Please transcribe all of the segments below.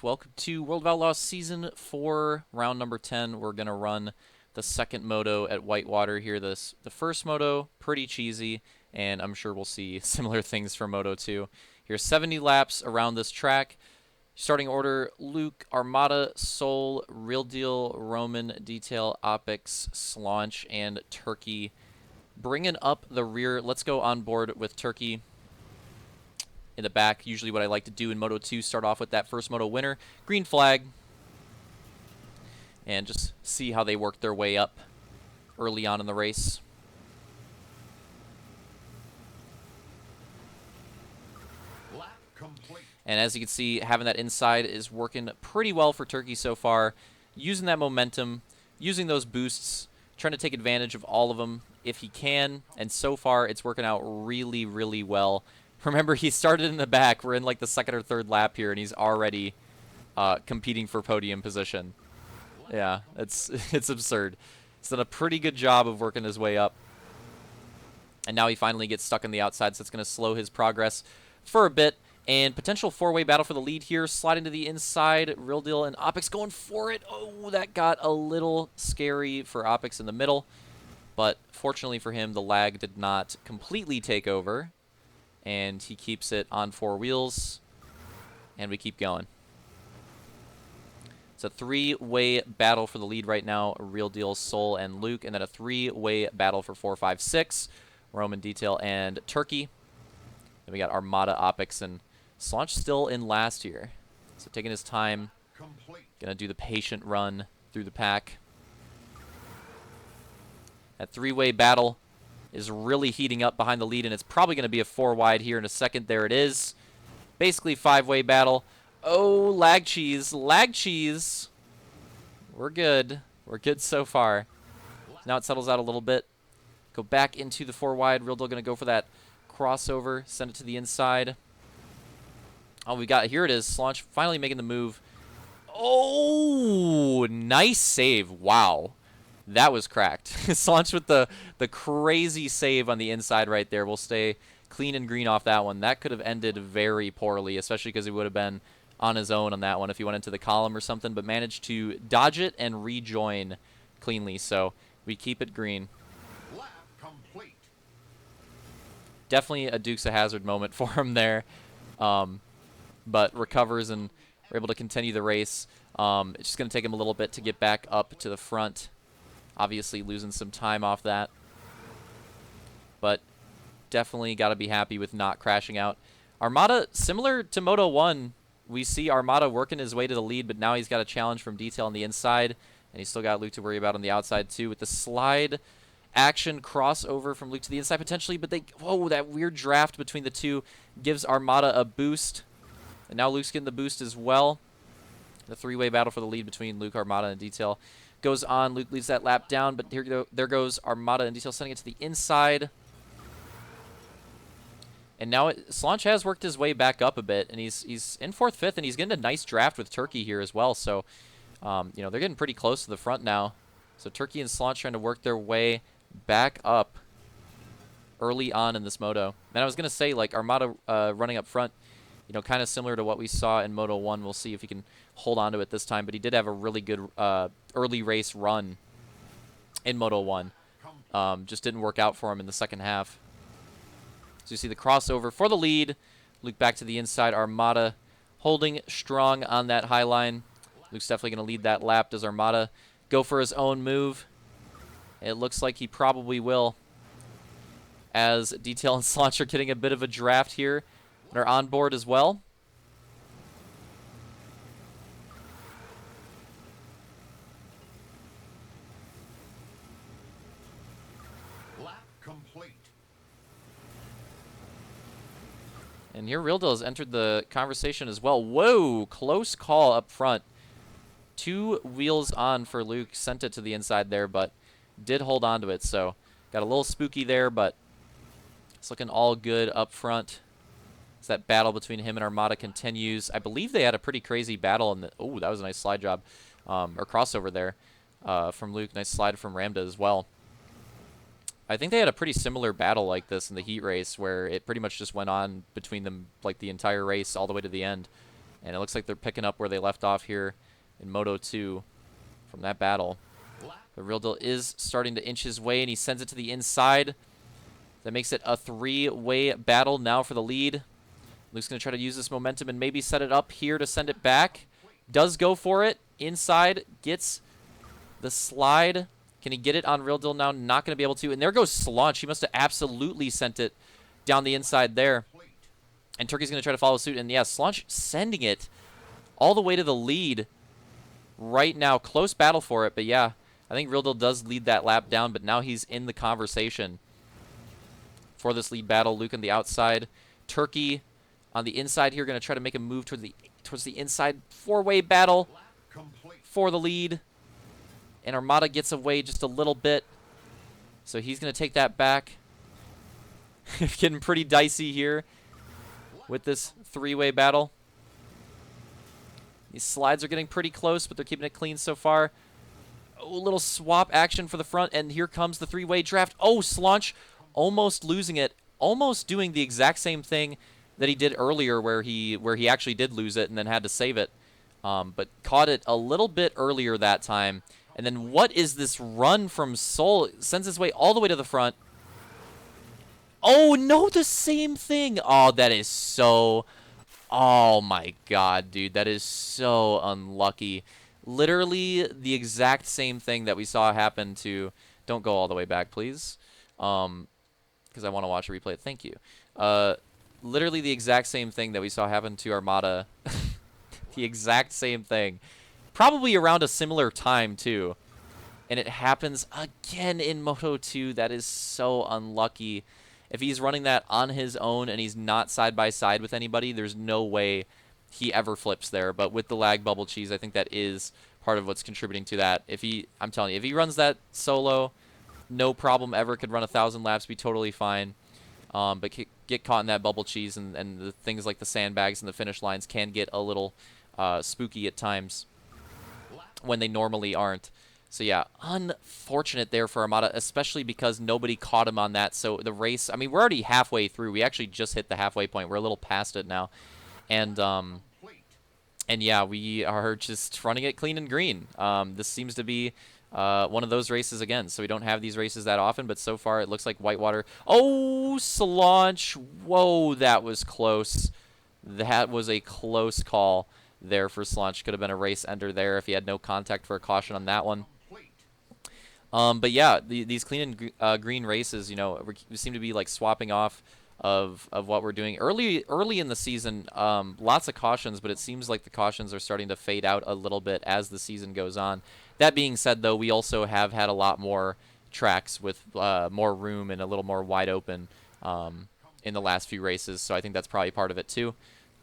welcome to World of Outlaws Season 4, round number 10. We're going to run the second moto at Whitewater here. The first moto, pretty cheesy, and I'm sure we'll see similar things from Moto 2. Here's 70 laps around this track. Starting order, Luke, Armada, Soul, Real Deal, Roman, Detail, Opix, Slaunch, and Turkey. Bringing up the rear, let's go on board with Turkey in the back. Usually what I like to do in Moto 2, start off with that first Moto winner, green flag, and just see how they work their way up early on in the race. And as you can see, having that inside is working pretty well for Turkey so far. Using that momentum, using those boosts, trying to take advantage of all of them if he can. And so far, it's working out really, really well. Remember, he started in the back. We're in like the second or third lap here, and he's already competing for podium position. Yeah, it's absurd. He's done a pretty good job of working his way up. And now he finally gets stuck on the outside, so it's going to slow his progress for a bit. And potential four-way battle for the lead here. Sliding to the inside. Real Deal and Opix going for it. Oh, that got a little scary for Opix in the middle. But fortunately for him, the lag did not completely take over. And he keeps it on four wheels. And we keep going. It's a three-way battle for the lead right now. Real Deal, Soul, and Luke. And then a three-way battle for 4, 5, 6. Roman, Detail, and Turkey. Then we got Armada, Opix, and Slaunch still in last here. So taking his time. Going to do the patient run through the pack. That three-way battle is really heating up behind the lead, and it's probably going to be a four-wide here in a second. There it is. Basically five-way battle. Oh, lag cheese. Lag cheese. We're good. We're good so far. Now it settles out a little bit. Go back into the four-wide. Real Deal going to go for that crossover. Send it to the inside. Oh, we got, here it is. Slaunch finally making the move. Oh, nice save. Wow. That was cracked. Slaunch with the crazy save on the inside right there. We'll stay clean and green off that one. That could have ended very poorly, especially because he would have been on his own on that one if he went into the column or something, but managed to dodge it and rejoin cleanly. So we keep it green. Definitely a Dukes of Hazzard moment for him there. But recovers and we're able to continue the race. It's just going to take him a little bit to get back up to the front. Obviously losing some time off that. But definitely got to be happy with not crashing out. Armada, similar to Moto 1, we see Armada working his way to the lead, but now he's got a challenge from Detail on the inside. And he's still got Luke to worry about on the outside too with the slide action crossover from Luke to the inside potentially. But whoa, that weird draft between the two gives Armada a boost. And now Luke's getting the boost as well. The three-way battle for the lead between Luke, Armada, and Detail goes on. Luke leads that lap down, but there goes Armada and Detail sending it to the inside. And now Slaunch has worked his way back up a bit, and he's in 4th, 5th, and he's getting a nice draft with Turkey here as well. So, you know, they're getting pretty close to the front now. So Turkey and Slaunch trying to work their way back up early on in this moto. And I was going to say, like, Armada running up front, you know, kind of similar to what we saw in Moto 1. We'll see if he can hold on to it this time. But he did have a really good early race run in Moto 1. Just didn't work out for him in the second half. So you see the crossover for the lead. Luke back to the inside. Armada holding strong on that high line. Luke's definitely going to lead that lap. Does Armada go for his own move? It looks like he probably will, as Detail and Slaunch are getting a bit of a draft here. Are on board as well. Lap complete. And here Real Deal has entered the conversation as well. Whoa, close call up front. 2 wheels on for Luke. Sent it to the inside there, but did hold on to it. So got a little spooky there, but it's looking all good up front. That battle between him and Armada continues. I believe they had a pretty crazy battle in the... Oh, that was a nice slide job. Or crossover there from Luke. Nice slide from Ramda as well. I think they had a pretty similar battle like this in the heat race where it pretty much just went on between them like the entire race all the way to the end. And it looks like they're picking up where they left off here in Moto 2 from that battle. The Real Deal is starting to inch his way, and he sends it to the inside. That makes it a 3-way battle now for the lead. Luke's going to try to use this momentum and maybe set it up here to send it back. Does go for it. Inside. Gets the slide. Can he get it on Real Deal now? Not going to be able to. And there goes Slaunch. He must have absolutely sent it down the inside there. And Turkey's going to try to follow suit. And, yeah, Slaunch sending it all the way to the lead right now. Close battle for it. But, yeah, I think Real Deal does lead that lap down. But now he's in the conversation for this lead battle. Luke on the outside. Turkey on the inside here. Going to try to make a move towards the inside. 4-way battle for the lead. And Armada gets away just a little bit. So he's going to take that back. Getting pretty dicey here with this 3-way battle. These slides are getting pretty close, but they're keeping it clean so far. Oh, a little swap action for the front, and here comes the 3-way draft. Oh, Slaunch almost losing it. Almost doing the exact same thing that he did earlier where he actually did lose it and then had to save it. But caught it a little bit earlier that time. And then what is this run from Soul? Sends his way all the way to the front. Oh, no, the same thing. Oh, that is so... Oh, my God, dude. That is so unlucky. Literally the exact same thing that we saw happen to... Don't go all the way back, please. Because I want to watch a replay. Thank you. Literally the exact same thing that we saw happen to Armada. The exact same thing. Probably around a similar time, too. And it happens again in Moto 2. That is so unlucky. If he's running that on his own and he's not side-by-side with anybody, there's no way he ever flips there. But with the lag bubble cheese, I think that is part of what's contributing to that. I'm telling you, if he runs that solo, no problem ever. Could run 1,000 laps, be totally fine. But get caught in that bubble cheese, and the things like the sandbags and the finish lines can get a little spooky at times when they normally aren't. So, yeah, unfortunate there for Armada, especially because nobody caught him on that. So the race, I mean, we're already halfway through. We actually just hit the halfway point. We're a little past it now. And yeah, we are just running it clean and green. This seems to be one of those races again. So we don't have these races that often, but so far it looks like Whitewater. Oh, Slaunch. Whoa, that was close. That was a close call there for Slaunch. Could have been a race ender there if he had no contact for a caution on that one. But yeah, these clean and green races, you know, we seem to be like swapping off of what we're doing early in the season. Lots of cautions, but it seems like the cautions are starting to fade out a little bit as the season goes on. That being said, though, we also have had a lot more tracks with more room and a little more wide open in the last few races, so I think that's probably part of it too.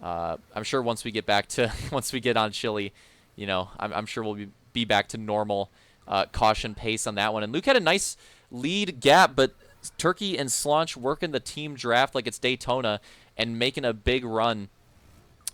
I'm sure once we get back to once we get on Chile, you know, I'm sure we'll be back to normal caution pace on that one. And Luke had a nice lead gap, but Turkey and Slaunch working the team draft like it's Daytona and making a big run.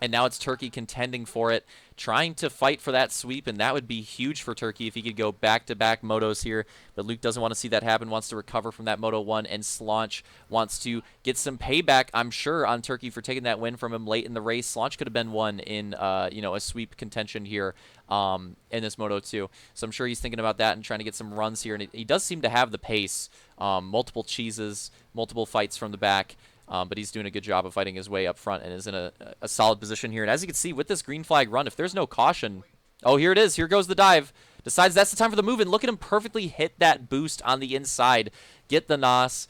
And now it's Turkey contending for it, trying to fight for that sweep, and that would be huge for Turkey if he could go back-to-back motos here. But Luke doesn't want to see that happen, wants to recover from that Moto 1, and Slaunch wants to get some payback, I'm sure, on Turkey for taking that win from him late in the race. Slaunch could have been one in, you know, a sweep contention here in this Moto 2. So I'm sure he's thinking about that and trying to get some runs here, and he does seem to have the pace. Multiple cheeses, multiple fights from the back. But he's doing a good job of fighting his way up front and is in a solid position here. And as you can see, with this green flag run, if there's no caution... Oh, here it is. Here goes the dive. Decides that's the time for the move. And look at him perfectly hit that boost on the inside. Get the NOS.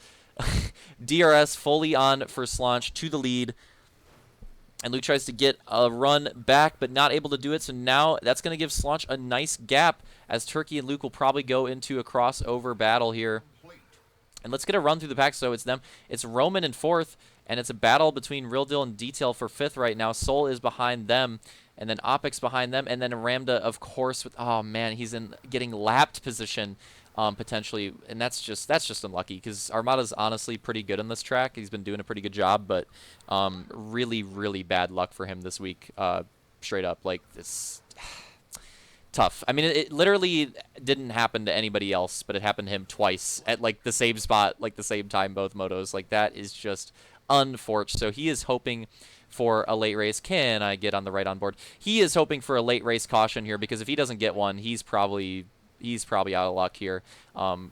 DRS fully on for Slaunch to the lead. And Luke tries to get a run back, but not able to do it. So now that's going to give Slaunch a nice gap, as Turkey and Luke will probably go into a crossover battle here. And let's get a run through the pack. So it's them. It's Roman in 4th, and it's a battle between Real Deal and Detail for 5th right now. Soul is behind them, and then Opix behind them, and then Ramda, of course, with... Oh, man, he's in getting lapped position potentially, and that's just unlucky because Armada's honestly pretty good on this track. He's been doing a pretty good job, but really, really bad luck for him this week, straight up. Like, it's... tough. I mean, it literally didn't happen to anybody else, but it happened to him twice at like the same spot, like the same time, both motos. Like, that is just unfortunate. So he is hoping for a late race. Can I get on the right on board? He is hoping for a late race caution here, because if he doesn't get one, he's probably out of luck here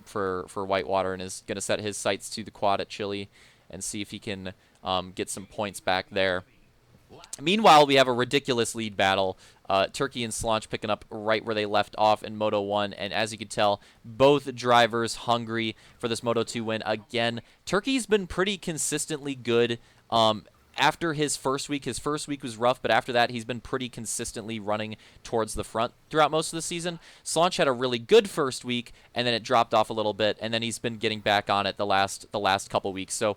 for Whitewater, and is going to set his sights to the quad at Chile and see if he can get some points back there. Meanwhile, we have a ridiculous lead battle. Turkey and Slaunch picking up right where they left off in Moto 1. And as you can tell, both drivers hungry for this Moto 2 win again. Turkey's been pretty consistently good after his first week. His first week was rough, but after that, he's been pretty consistently running towards the front throughout most of the season. Slaunch had a really good first week, and then it dropped off a little bit, and then he's been getting back on it the last couple weeks. So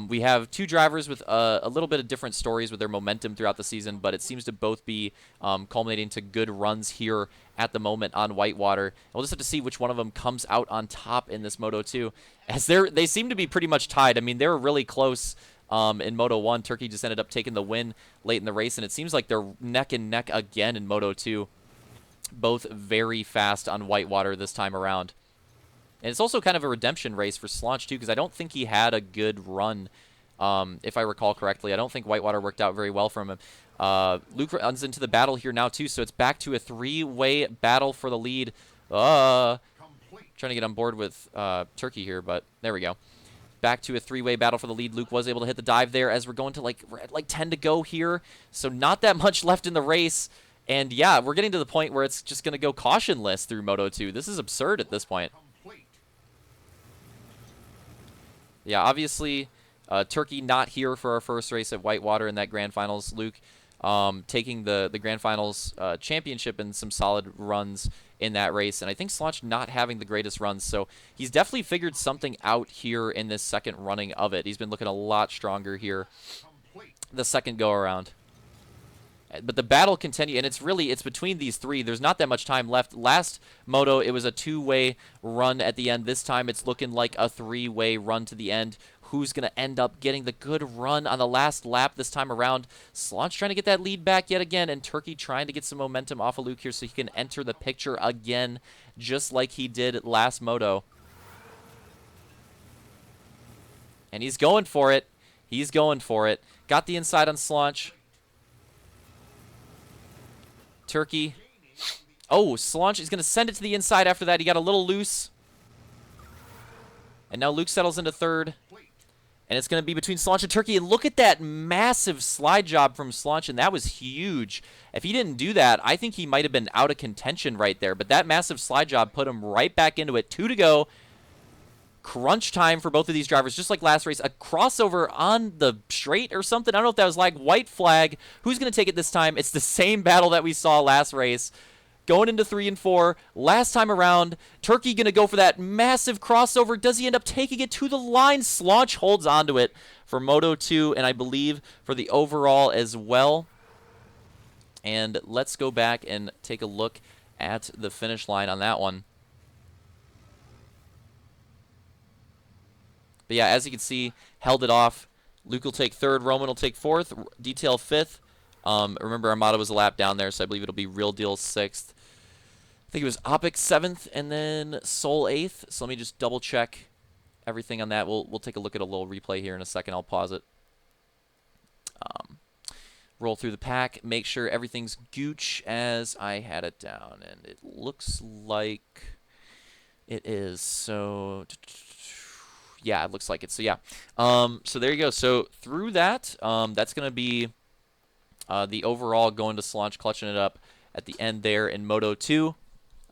we have two drivers with a little bit of different stories with their momentum throughout the season, but it seems to both be culminating to good runs here at the moment on Whitewater. We'll just have to see which one of them comes out on top in this Moto 2, as they seem to be pretty much tied. I mean, they were really close in Moto 1. Turkey just ended up taking the win late in the race, and it seems like they're neck and neck again in Moto 2. Both very fast on Whitewater this time around. And it's also kind of a redemption race for Slaunch, too, because I don't think he had a good run, if I recall correctly. I don't think Whitewater worked out very well for him. Luke runs into the battle here now, too, so it's back to a three-way battle for the lead. Trying to get on board with Turkey here, but there we go. Back to a three-way battle for the lead. Luke was able to hit the dive there as we're going to we're at 10 to go here. So not that much left in the race. And yeah, we're getting to the point where it's just going to go cautionless through Moto 2. This is absurd at this point. Yeah, obviously, Turkey not here for our first race at Whitewater in that Grand Finals. Luke taking the Grand Finals championship and some solid runs in that race. And I think Slaunch not having the greatest runs. So he's definitely figured something out here in this second running of it. He's been looking a lot stronger here the second go-around. But the battle continues, and it's between these three. There's not that much time left. Last Moto, it was a two-way run at the end. This time, it's looking like a three-way run to the end. Who's going to end up getting the good run on the last lap this time around? Slaunch trying to get that lead back yet again, and Turkey trying to get some momentum off of Luke here so he can enter the picture again, just like he did last Moto. And he's going for it. He's going for it. Got the inside on Slaunch. Turkey. Oh, Slaunch is going to send it to the inside after that. He got a little loose. And now Luke settles into third. And it's going to be between Slaunch and Turkey. And look at that massive slide job from Slaunch, and that was huge. If he didn't do that, I think he might have been out of contention right there. But that massive slide job put him right back into it. 2 to go. Crunch time for both of these drivers, just like last race. A crossover on the straight or something. I don't know if that was white flag. Who's going to take it this time? It's the same battle that we saw last race. Going into 3 and 4. Last time around, Turkey going to go for that massive crossover. Does he end up taking it to the line? Slaunch holds onto it for Moto 2, and I believe for the overall as well. And let's go back and take a look at the finish line on that one. But yeah, as you can see, held it off. Luke will take third. Roman will take fourth. Detail fifth. Remember, Armada was a lap down there, so I believe it'll be Real Deal sixth. I think it was Opic seventh, and then Soul eighth. So let me just double check everything on that. We'll take a look at a little replay here in a second. I'll pause it. Roll through the pack. Make sure everything's gooch as I had it down, and it looks like it is. So yeah, it looks like it. So yeah. So there you go. So through that, that's going to be the overall going to Slaunch, clutching it up at the end there in Moto 2.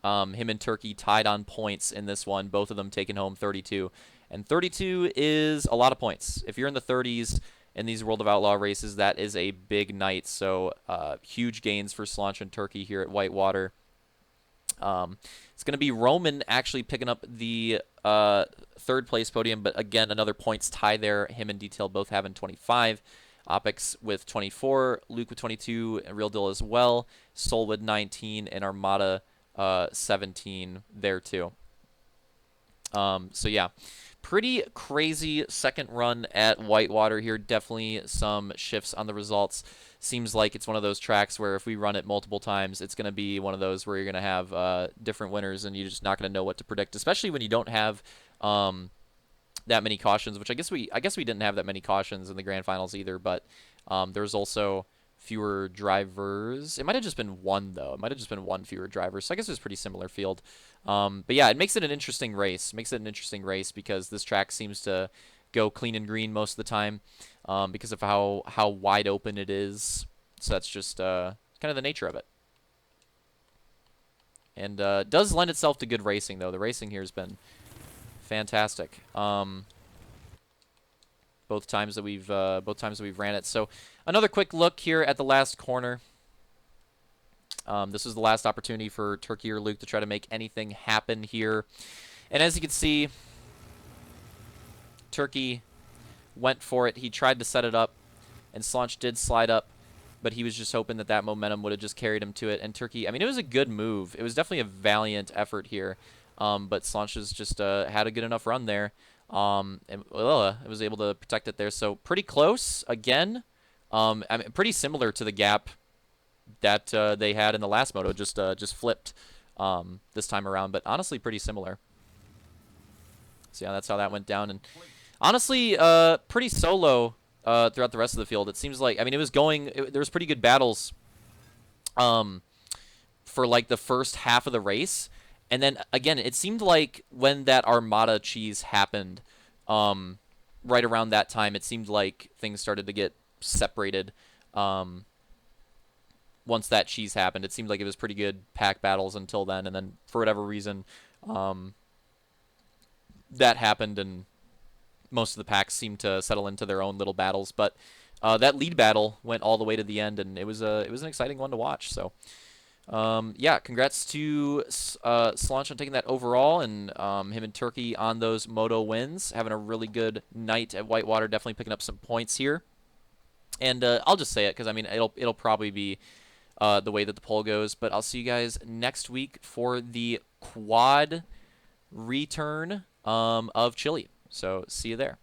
Him and Turkey tied on points in this one, both of them taking home 32. And 32 is a lot of points. If you're in the 30s in these World of Outlaw races, that is a big night. So huge gains for Slaunch and Turkey here at Whitewater. It's going to be Roman actually picking up the third place podium, but again, another points tie there. Him and Detail both having 25. Opix with 24, Luke with 22, and Real Deal as well. Soul with 19, and Armada 17 there too. So yeah, pretty crazy second run at Whitewater here. Definitely some shifts on the results. Seems like it's one of those tracks where if we run it multiple times, it's going to be one of those where you're going to have different winners, and you're just not going to know what to predict, especially when you don't have that many cautions, which I guess we didn't have that many cautions in the grand finals either, but there's also fewer drivers. It might have just been one though. It might have just been one fewer drivers. So I guess it was a pretty similar field. But yeah, it makes it an interesting race. Makes it an interesting race because this track seems to go clean and green most of the time because of how wide open it is. So that's just kind of the nature of it. And does lend itself to good racing though. The racing here has been fantastic. Both times that we've ran it. So another quick look here at the last corner. This was the last opportunity for Turkey or Luke to try to make anything happen here. And as you can see, Turkey went for it. He tried to set it up, and Slaunch did slide up, but he was just hoping that that momentum would have just carried him to it. And Turkey, I mean, it was a good move. It was definitely a valiant effort here. But Slaunch has just had a good enough run there. And it was able to protect it there. So pretty close again. I mean, pretty similar to the gap that they had in the last moto, just flipped this time around. But honestly, pretty similar. So yeah, that's how that went down. And honestly, pretty solo throughout the rest of the field. It seems like, I mean, there was pretty good battles for like the first half of the race. And then, again, it seemed like when that Armada cheese happened, right around that time, it seemed like things started to get separated once that cheese happened. It seemed like it was pretty good pack battles until then. And then, for whatever reason, that happened, and most of the packs seemed to settle into their own little battles. But that lead battle went all the way to the end, and it was an exciting one to watch. So. Yeah, congrats to Slaunch on taking that overall, and him and Turkey on those moto wins. Having a really good night at Whitewater, definitely picking up some points here. And I'll just say it because I mean it'll probably be the way that the poll goes. But I'll see you guys next week for the quad return of Chile. So see you there.